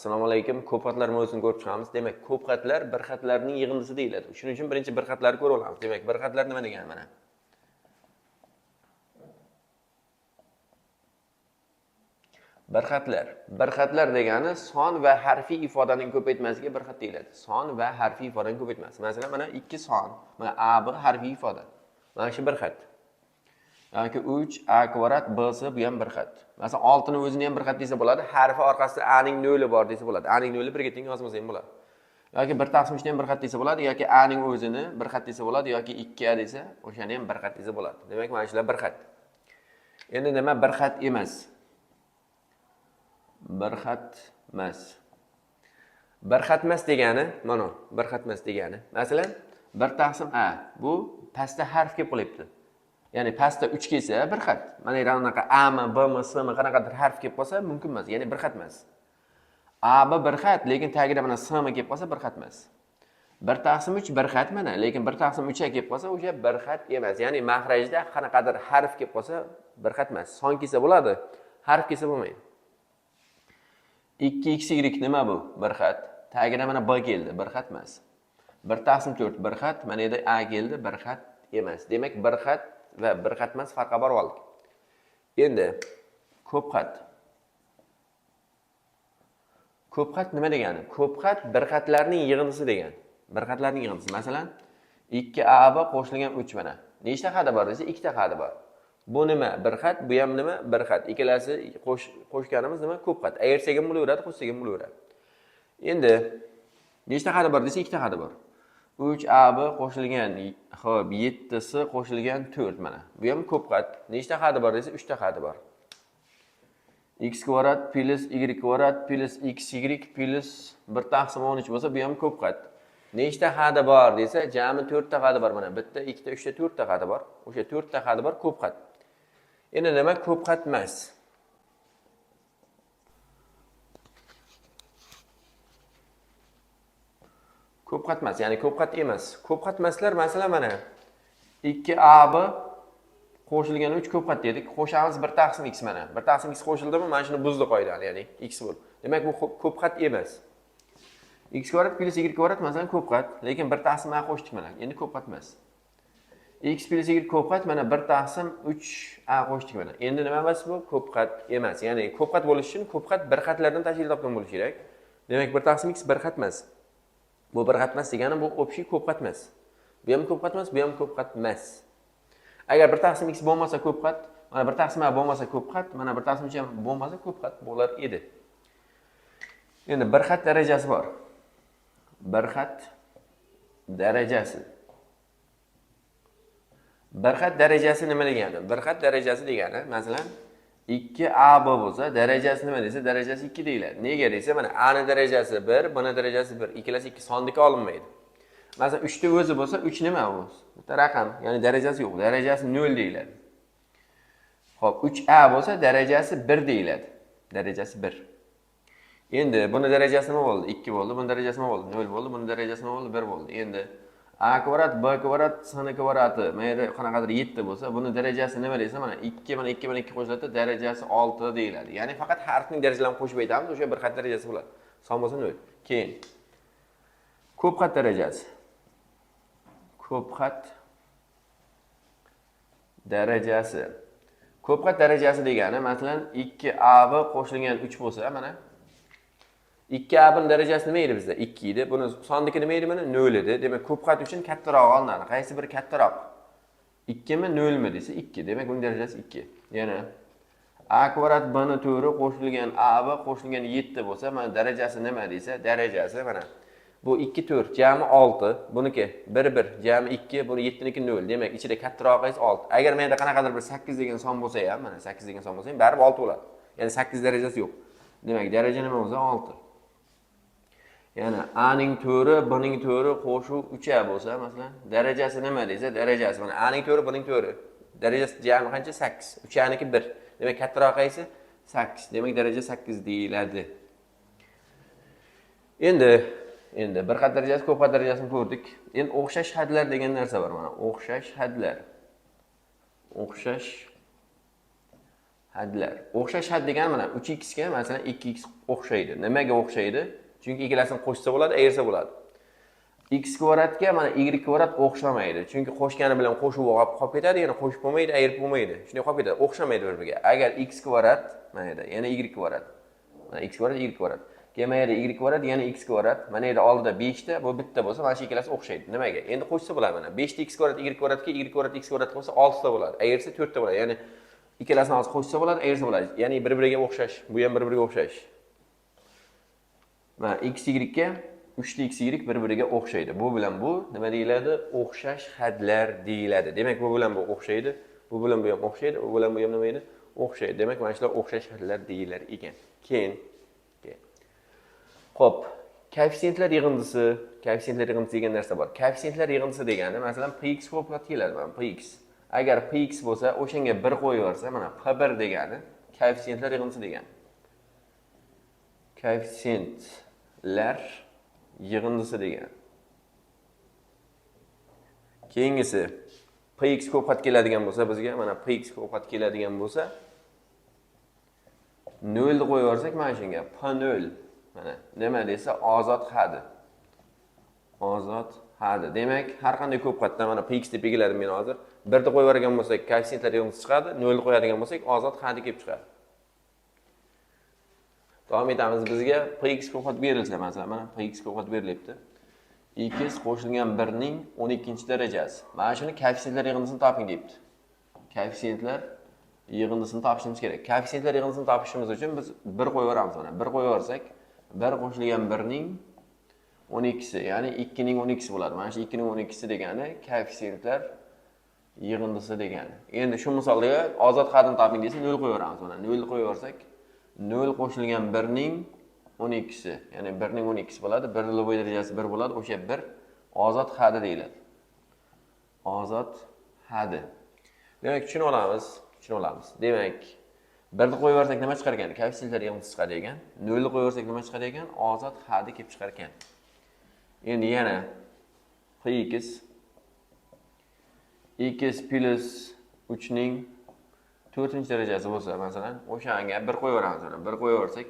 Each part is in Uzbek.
Assalomu alaykum. Ko'p xatlar mavzusini ko'rib chiqamiz. Demak, ko'p xatlar bir xatlarning yig'indisi deyiladi. Shuning uchun birinchi bir xatlarni ko'rib olamiz. Demak, bir xatlar nima degani mana? Bir xatlar degani son va harfiy ifodaning ko'paytmasiga bir xat deyiladi. Son va harfiy ifodaning ko'paytmasi. Masalan, mana 2 son, mana a b harfiy ifoda. Mana shu bir xat. Yoki 3 a kvadrat b s bu ham bir xat. Masalan, 6 ni o'zini ham bir xat desa bo'ladi. Harfi orqasida a ning noli bor desa bo'ladi. A ning noli birga teng yozmasa ham bo'ladi. Yoki 1/3 ni ham bir xat desa bo'ladi, yoki a ning o'zini bir xat desa bo'ladi, yoki 2a desa, o'shani ham bir xat desa bo'ladi. Demak, mana shular bir xat. Endi nima bir xat emas? Bir xat emas. Bir xat emas degani, mana bir xat emas degani. Masalan, 1/a bu pastda harf kelib qolyapti. Ya'ni pastda 3 kelsa bir xat. Mana bunaqa a mi, b mi, s mi qanaqadir harf kelib qolsa mumkin emas. Ya'ni bir xat emas. A b bir xat, lekin tagida mana s mi kelib qolsa bir xat emas. 1/3 bir xat mana, lekin 1/3 ga kelib qolsa o'sha bir xat emas. Ya'ni mahrajda qanaqadir harf kelib qolsa bir xat emas. Son kelsa bo'ladi, harf kelsa bo'lmaydi. 2xy nima bu? Bir xat. Tagida mana b keldi, bir xat emas. 1/4 bir xat, mana yerda a keldi, bir xat emas. Demak, bir xat va bir xat emas farqi bor oldik. Endi ko'p xat. Ko'p xat nima degani? Ko'p xat bir xatlarning yig'indisi degani. Bir xatlarning yig'indisi. Masalan, 2a va qo'shilgan 3 mana. Nechta xati bor desa, 2 ta xati bor. Bu nima? Bir xat, bu ham nima? Bir xat. Ikkalasi qo'shganimiz nima? Ko'p xat. Ayirsak ham bo'laveradi, qo'shsak ham bo'laveradi. Endi nechta xati bor desa, 2 ta xati bor. 3ab qo'shilgan, xo'p, 7si qo'shilgan 4 mana. Bu ham ko'p xat. Nechta xati bor desa, 3 ta xati bor. X kvadrat plus y kvadrat plus xy plus 1/13 bo'lsa, bu ham ko'p xat. Nechta xati bor desa, jami 4 ta xati bor mana. Bitta, ikkita, 3 ta, 4 ta xati bor. O'sha 4 ta xati bor ko'p xat. Endi nima ko'p xat emas? Ko'p xat emas, ya'ni ko'p xat emas. Ko'p xat emaslar masalan mana 2ab qo'shilgan 3 ko'p xat dedik. Qo'shamiz 1/x mana. 1/x qo'shildimi? Mana shuni buzdi qoidani, ya'ni x bo'ldi. Demak, bu ko'p xat emas. X kvadrat plus y kvadrat masalan ko'p xat, lekin 1/a qo'shdik mana. Endi ko'p xat emas. X plus y ko'p xat, mana 1/3a qo'shdik mana. Endi nima emas bu? Ko'p xat emas. Ya'ni ko'p xat bo'lishi uchun ko'p xat bir xatlardan tashkil topgan bo'lishi kerak. Demak, 1/x bir xat emas. Bu bir xat emas degani bu общий ko'p xat emas. Bu ham ko'p xat emas, bu ham ko'p xat emas. Agar 1/x bo'lmasa ko'p xat, mana 1/a bo'lmasa ko'p xat, mana 1/3 ham bo'lmasa ko'p xat bo'lar edi. Endi bir xat darajasi bor. Bir xat darajasi. Bir xat darajasi nima degani? Bir xat darajasi degani, masalan, 2ab bo'lsa, darajasi nima desa, darajasi 2 deyiladi. Nega desa, mana a ning darajasi 1, b ning darajasi 1, ikkalasi 2 sondika olinmaydi. Masalan, 3 ta o'zi bo'lsa, 3 nima bu? Bitta raqam, ya'ni darajasi yo'q, darajasi 0 deyiladi. Xo'p, 3a bo'lsa, darajasi 1 deyiladi. Darajasi 1. Endi buni darajasi nima bo'ldi? 2 bo'ldi. Buni darajasi nima bo'ldi? 0 bo'ldi. Buni darajasi nima bo'ldi? 1 bo'ldi. Endi a kvadrat, b kvadrat, s ning kvadrati, mana qanaqadir 7 bo'lsa, buni darajasi nima desa, mana 2 mana 2 bilan 2 qo'shiladi, darajasi 6 deyiladi. Ya'ni faqat harfning darajalarini qo'shib aytamiz, o'sha bir xat darajasi bo'ladi. Son bo'lsa 0. Keyin ko'p xat darajasi. Ko'p xat darajasi. Ko'p xat darajasi degani, masalan, 2ab qo'shilgan 3 bo'lsa, mana 2ab ning darajasi nima edi bizda? 2 edi. Buni sondagi nima edi mana? 0 edi. Demak, ko'p xat uchun kattaroq olinadi. Qaysi biri kattaroq? 2 mi, 0 mi desa 2. Demak, uning darajasi 2. Yana a kvadrat b ning to'ri qo'shilgan ab qo'shilgan 7 bo'lsa, mana darajasi nima desa, darajasi mana bu 2 4 jami 6, buniki 1 1 jami 2, buni 7 niki 0. Demak, ichida kattaroq qaysi 6. Agar menda qanaqadir bir 8 degan son bo'lsa ham, mana 8 degan son bo'lsa ham baribir 6 bo'ladi. Ya'ni 8 darajasi yo'q. Demak, daraja nima bo'lsa 6. Yana a ning to'ri, b ning to'ri qo'shuv 3a bo'lsa, masalan, darajasi nima desa, darajasi mana a ning to'ri, b ning to'ri. Darajasi jami qancha? 8. 3a niki 1. Demak, kattaroq qaysi? 8. Demak, daraja 8 deyiladi. Endi bir xat darajasi, ko'p xat darajasini ko'rdik. Endi o'xshash hadlar degan narsa bor mana. O'xshash hadlar. O'xshash Hadlar. O'xshash had degani mana 3x ga masalan 2x o'xshaydi. Nimaga o'xshaydi? Chunki ikkalasini qo'shsa bo'ladi, ayirsa bo'ladi. X kvadratga mana y kvadrat o'xshamaydi. Chunki qo'shgani bilan qo'shib qolib ketadi, yana qo'shib bo'lmaydi, ayirib bo'lmaydi. Shunday qolib ketadi, o'xshamaydi bir-biriga. Agar x kvadrat, mana edi, yana y kvadrat. Mana x kvadrat, y kvadrat. Keyin mana y kvadrat, yana x kvadrat. Mana edi oldida 5 ta, bu bitta bo'lsa, mana shu ikkalasi o'xshaydi. Nimaga? Endi qo'shsa bo'ladi mana. 5 ta x kvadrat, y kvadratga y kvadrat, x kvadrat bo'lsa 6 ta bo'ladi. Ayirsa 4 ta bo'ladi. Ya'ni ikkalasini hozir qo'shsa bo'ladi, ayirsa bo'ladi. Ya'ni bir-biriga o'xshash. Bu ham bir-biriga o'xshash. Mana x y ga 3 ta x y bir-biriga o'xshaydi. Bu bilan bu nima deyiladi? O'xshash hadlar deyiladi. Demak, bu bilan bu o'xshaydi. Bu bilan bu ham o'xshaydi. Bu bilan bu ham nima edi? O'xshaydi. Demak, mana shular o'xshash hadlar deyilar ekan. Keyin Xo'p, koeffitsiyentlar yig'indisi degan narsa bor. Koeffitsiyentlar yig'indisi degani, masalan, px ko'plat keladi, mana px. Agar px bo'lsa, o'shanga 1 qo'yib yuborsa, mana p1 degani koeffitsiyentlar yig'indisi degani. Koeffitsiyentlar yig'indisi degani. Keyingisi px ko'plat keladigan bo'lsa, bizga mana px ko'plat keladigan bo'lsa, 0 ni qo'yib yuborsak, mana shunga p0 mana nima desa ozod hadi. Ozod hadi. Demak, har qanday ko'pqatdan mana px deb belgiladim men hozir. 1 ni qo'yib yuborgan bo'lsak, koeffitsiyentlar yig'indisi chiqadi, 0 ni qo'yadigan bo'lsak, ozod hadi kelib chiqadi. Davom etamiz. Bizga px ko'pqat berilsa, masalan, mana px ko'pqat berilibdi. X qo'shilgan 1 ning 12-darajasi. Mana shuni koeffitsiyentlar yig'indisini toping debdi. Koeffitsiyentlar yig'indisini topishimiz kerak. Koeffitsiyentlar yig'indisini topishimiz uchun biz 1 qo'yib yuboramiz mana. 1 qo'yib yuborsak, 1 qo'shilgan 1 ning 12si, ya'ni 2 ning 12si bo'ladi. Mana shu 2 ning 12si degani koeffitsiyentlar yig'indisi degani. Endi shu misolga ozod hadini toping desa 0 qo'yib yuboramiz mana. 0 qo'yib yuborsak, 0 qo'shilgan 1 ning 12si, ya'ni 1 ning 12si bo'ladi. 1 ilovoy darajasi 1 bo'ladi. O'sha 1 ozod hadi deyiladi. Ozod hadi. Demak, tushunib olamiz. Demak, 1 ni qo'yib yuborsak nima chiqar ekan? Koeffitsiyentlar yig'indisi chiqadi ekan. 0 ni qo'yib yuborsak nima chiqar ekan? Ozod hadi kelib chiqar ekan. Endi yana px x plus 3 ning 4-darajasi bo'lsa, masalan, o'shanga 1 qo'yib yuboramiz mana. 1 qo'yib yuborsak,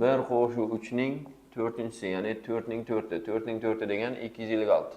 1 qo'shuv 3 ning 4-si, ya'ni 4 ning 4i. 4 ning 4i degani 256.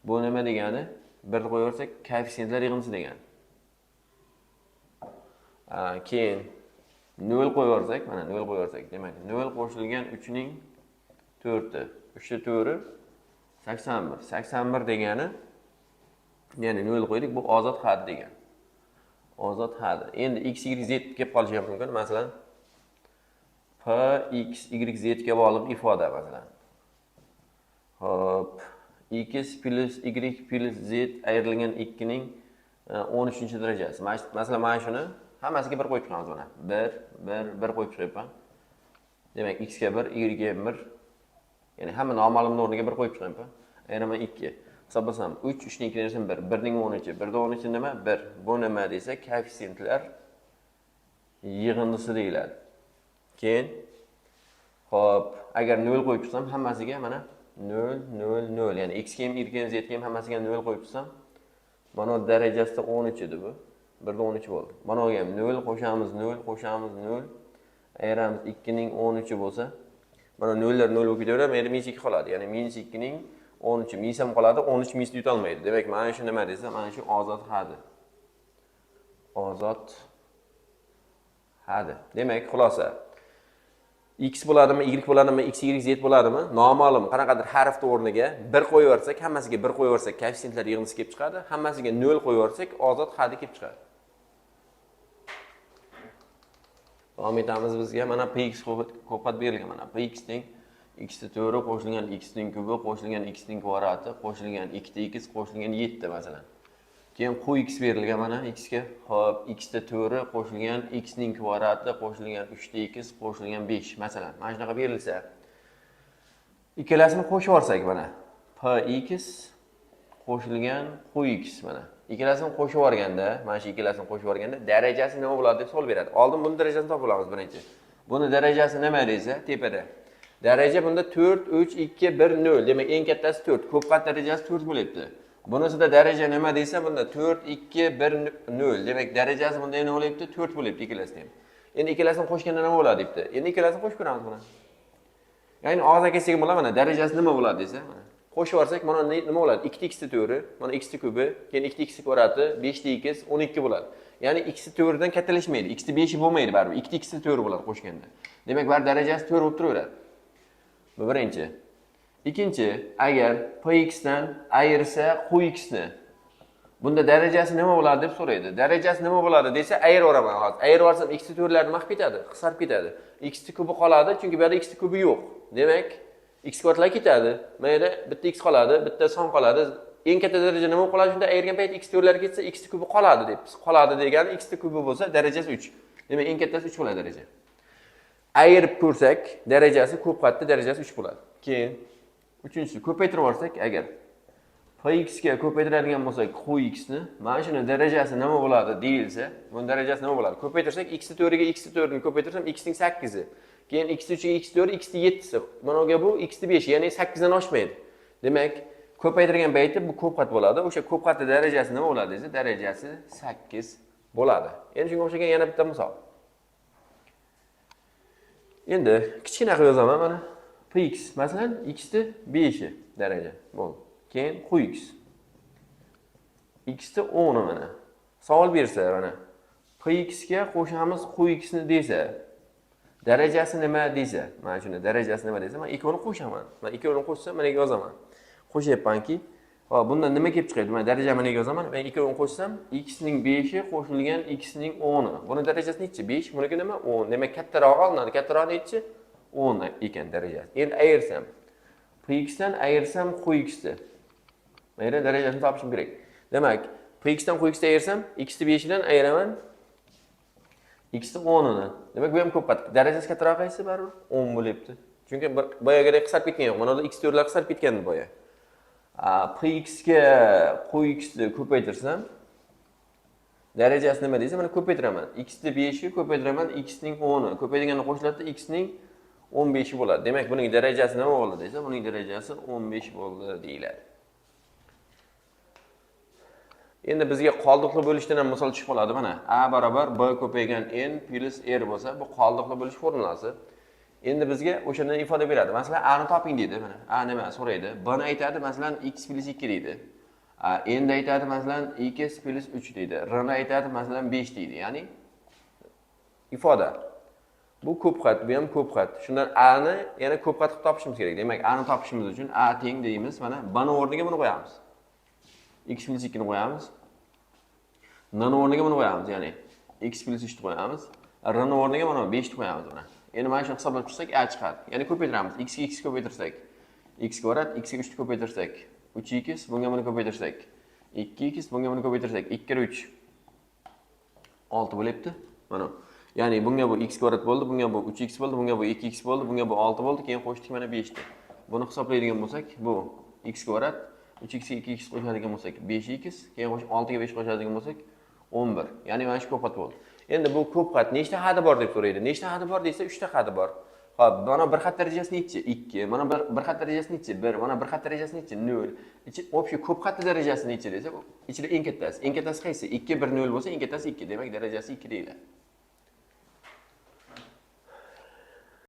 Bu nima degani? 1 ni qo'yib yuborsak, koeffitsiyentlar yig'indisi degani. Keyin 0 qo'yib yuborsak, mana 0 qo'yib yuborsak, demak 0 qo'shilgan 3 ning 4i. 3 ta 4i 81. 81 degani, ya'ni 0 qo'ydik, bu ozod hadi degani. Ozod hadi. Endi x, y, z kelib qolishi ham mumkin. Masalan, p x, y, z ga bog'liq ifoda masalan. Hop, x plus y plus z ayrilgan 2 ning 13-darajasi. Masalan, mana shuni hammasiga 1 qo'yib chiqamiz mana. 1 qo'yib chiqyapman. Demak, x ga 1, y ga 1. Ya'ni hamma noma'lum o'rniga 1 qo'yib chiqyapman. Ayiraman 2. Hisoblasam 3, 3 ning 2 darajasi 1. 1 ning 13. 1 da 13 nima? 1. Bu nima desa, koeffitsiyentlar yig'indisi deyiladi. Keyin hop, agar 0 qo'yib chiqsam, hammasiga mana 0, 0, 0. Ya'ni x ga ham, y ga ham, z ga ham hammasiga 0 qo'yib chiqsam, mana darajasida 13 edi bu. 1 da 13 bo'ldi. Mana bu ham 0 qo'shamiz 0, qo'shamiz 0. Ayiramiz 2 ning 13 bo'lsa, mana 0 lar 0 bo'lib ketaveradi, endi minus 2 qoladi. Ya'ni minus 2 ning 13 minus ham qoladi, 13 minus yuta olmaydi. Demak, mana shu nima desa, mana shu ozod hadi. Ozod hadi. Demak, xulosa. X bo'ladimi, y bo'ladimi, x, y, z bo'ladimi? Noma'lum qanaqadir harfning o'rniga 1 qo'yib yuborsak, hammasiga 1 qo'yib yuborsak, koeffitsiyentlar yig'indisi kelib chiqadi. Hammasiga 0 qo'yib yuborsak, ozod hadi kelib chiqadi. Davom etamiz. Bizga mana px ko'pqat berilgan mana. Px teng x ta 4 qo'shilgan x ning kubi qo'shilgan x ning kvadrati qo'shilgan 2 ta x qo'shilgan 7 masalan. Keyin q x berilgan mana x ga. Hop, x ta 4 qo'shilgan x ning kvadrati qo'shilgan 3 ta x qo'shilgan 5 masalan. Mana shunaqa berilsa, ikkalasini qo'shib olsak mana px qo'shilgan qx mana. Ikkalasini qo'shib olganda, mana shu ikkalasini qo'shib olganda darajasi nima bo'ladi deb savol beradi. Oldin buni darajasini topib olamiz birinchi. Buni darajasi nima desa, tepada. Daraja bunda 4, 3, 2, 1, 0. Demak, eng kattasi 4. Ko'pqat darajasi 4 bo'lyapti. Bunisida daraja nima desa, bunda 4, 2, 1, 0. Demak, darajasi bunda nima bo'lyapti? 4 bo'lyapti ikkalasida ham. Endi ikkalasini qo'shganda nima bo'ladi debdi. Endi ikkalasini qo'shib ko'ramiz buni. Ya'ni og'iz akasiga bo'ladi mana darajasi nima bo'ladi desa, mana. Qo'shib yorsak, mana nima bo'ladi? 2x 4, mana x kubi, keyin 2x kvadrati, 5x 12 bo'ladi. Ya'ni x 4 dan kattalashmaydi. X 5 bo'lmaydi baribir. 2x 4 bo'ladi qo'shganda. Demak, bar darajasi 4 bo'lib turaveradi. Bu birinchi. Ikkinchi, agar px dan ayirsa qx ni. Bunda darajasi nima bo'ladi deb so'raydi. Darajasi nima bo'ladi desa, ayiraman hozir. Ayirib olsam x 4larni mahv ketadi, qisqarib ketadi. X kubi qoladi, chunki bu yerda x kubi yo'q. Demak, x kvadratlar ketadi. Mayli, bitta x qoladi, bitta son qoladi. Eng katta daraja nima bo'ladi? Shunda ayirgan payt x 4lar ketsa, x kubi qoladi debmiz. Qoladi degani x kubi bo'lsa, darajasi 3. Demak, eng kattasi 3 bo'ladi daraja. Ayirib ko'rsak, darajasi ko'p qatda darajasi 3 bo'ladi. Keyin uchinchisi, ko'paytirib olsak, agar px ga ko'paytiradigan bo'lsak, qx ni, mana shuni darajasi nima bo'ladi deyilsa, buni darajasi nima bo'ladi? Ko'paytirsak, x 4 ga x 4 ni ko'paytirsam x ning 8 i. Keyin x 3 ga x 4, x 7 si. Mana bu bu x 5, ya'ni 8 dan oshmaydi. Demak, ko'paytirgan payti bu ko'p qat bo'ladi. O'sha ko'p qatning darajasi nima bo'ladi desa, darajasi 8 bo'ladi. Endi shunga o'xshagan yana bitta misol. Endi kichkina qilib yozaman mana. Px, masalan, x ni 5 daraja bo'ldi. Keyin qx. X ni 10 mana. Savol bersa mana. Px ga qo'shamiz qx ni desa, darajasi nima desa, mana shuni darajasi nima desa, men ikkovini qo'shaman. Men ikkovini qo'shsam, mana yozaman. Qo'shyapmanki, hop, bundan nima kelib chiqadi? Men daraja mana yozaman. Men ikkovini qo'shsam, x ning 5 qo'shilgan x ning 10. Buni darajasi nechi? 5, buniki nima? 10. Demak, kattaroq olinadi. Kattaroq nechi? 10 ekan darajasi. Endi ayirsam, px dan ayirsam qx ni. Mayli, darajasini topishim kerak. Demak, px dan qx ni ayirsam, x ni 5 dan ayiraman x ni 10 ni. Demak, bu ham ko'p qat. Darajasi kattaroq qaysi baribir? 10 bo'lyapti. Chunki boyagidek qisqarib ketgan yo'q. Mana bu x 4lar qisqarib ketgandi boya. Px ga qx ni ko'paytirsam, darajasi nima desa, mana ko'paytiraman. X ni 5 ga ko'paytiraman, x ning 10. Ko'paytirganda qo'shiladi, x ning 15 bo'ladi. Demak, buning darajasi nima bo'ldi desa, buning darajasi 15 bo'ldi deyiladi. Endi bizga qoldiqli bo'lishdan ham misol chiqib qoladi mana. A barobar b ko'paygan n plus r bo'lsa, bu qoldiqli bo'lish formulasi. Endi bizga o'shandan ifoda beradi. Masalan, a ni toping deydi mana. A nima so'raydi? B ni aytadi, masalan, x plus 2 deydi. N ni aytadi, masalan, x plus 3 deydi. R ni aytadi, masalan, 5 deydi. Ya'ni ifoda. Bu ko'p qat, bu ham ko'p qat. Shundan a ni yana ko'p qat qilib topishimiz kerak. Demak, a ni topishimiz uchun a teng deymiz. Mana b ni o'rniga buni qo'yamiz. X plus 2 ni qo'yamiz. N ni o'rniga buni qo'yamiz, ya'ni x plus 3 ni qo'yamiz. R ni o'rniga mana 5 ni qo'yamiz mana. Endi mana shuni hisoblab chiqsak a chiqadi. Ya'ni ko'paytiramiz. X ga x ko'paytirsak, x kvadrat, x ga 3 ni ko'paytirsak, 3x, bunga buni ko'paytirsak, 2x, bunga buni ko'paytirsak, 2 kira 3 6 bo'lyapti. Mana. Ya'ni bunga bu x kvadrat bo'ldi, bunga bu 3x bo'ldi, bunga bu 2x bo'ldi, bunga bu 6 bo'ldi, keyin qo'shdik mana 5 ni. Buni hisoblaydigan bo'lsak, bu x kvadrat, 3x ga 2x qo'shadigan bo'lsak 5x, keyin 6 ga 5 qo'shadigan bo'lsak 11. Ya'ni mana shu ko'p qat bo'ldi. Endi bu ko'p qat nechta hadi bor deb so'raydi. Nechta hadi bor desa 3 ta hadi bor. Xo'p, mana bir xat darajasi nechi? 2. Mana bir xat darajasi nechi? 1. Mana bir xat darajasi nechi? 0. Общий ko'p xat darajasi nechi desa, ichida eng kattasi. Eng kattasi qaysi? 2 1 0 bo'lsa, eng kattasi 2. Demak, darajasi 2 deyiladi.